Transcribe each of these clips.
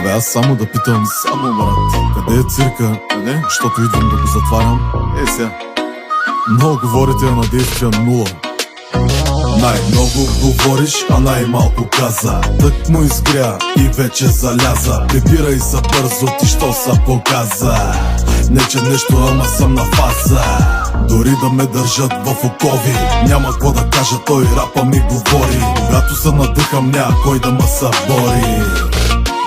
Абе аз само да питам, само брат, къде е цирка? Къде? Щото идвам да го затварям. Сега. Много говорите, а на действия нула. Най-много говориш, а най-малко каза. Тък му изгря и вече заляза. Прибирай се бързо, ти що са показа. Не че нещо, ама съм на фаза. Дори да ме държат в окови, няма какво да кажа, той рапа ми говори. Когато се надъхам, няма кой да ме събори.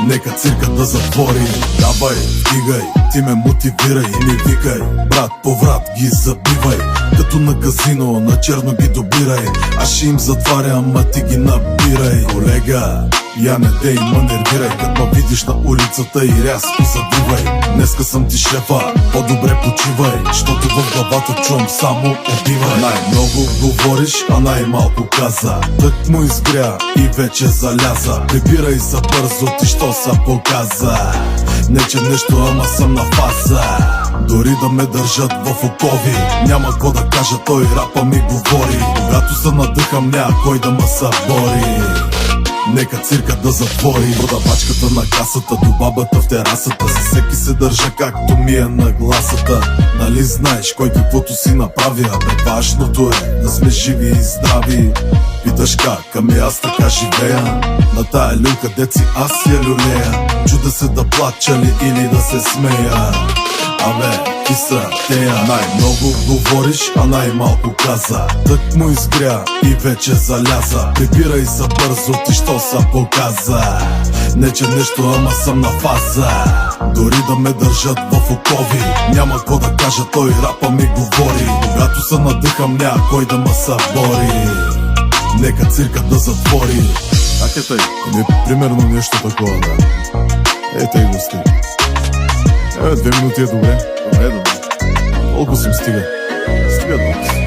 Нека цирка да затвори. Давай, вдигай, ти ме мотивирай и ми викай. Брат по врат ги забивай, като на казино, на черно ги добирай. Аз ще им затварям, а ти ги набирай. Колега, я не дей ма нервирай, като ме видиш на улицата и рязко забивай. Днеска съм ти шефа, по-добре почивай, щото в главата чувам само убивай. Най-много говориш, а най-малко каза. Тък му изгря и вече заляза. Прибирай се бързо, ти що са показа. Не че нещо, ама съм на фаза. Дори да ме държат в окови, няма какво да кажа, той рапа ми говори. Когато се надъхам, няма кой да ме събори. Нека цирка да затвори. Продавачката на касата до бабата в терасата, със всеки се държа както ми е на гласата. Нали знаеш кой каквото си направи, абе важното е да сме живи и здрави. Питаш как, ами аз така живея. На тая люлка деци аз я люлея. Чуда се да плача ли или да се смея. Абе, ти са тея. Най-много говориш, а най-малко каза. Тък му изгря и вече заляза. Прибирай се бързо, ти що са показа. Не че нещо, ама съм на фаза. Дори да ме държат в окови, няма какво да кажа, той рапа ми говори. Когато се надъхам, няма кой да ме събори. Нека цирка да затвори. Как е тъй? Примерно нещо такова, да. Тъй го стига. 2 минути е добре. Добре. Колко си стига? Стига.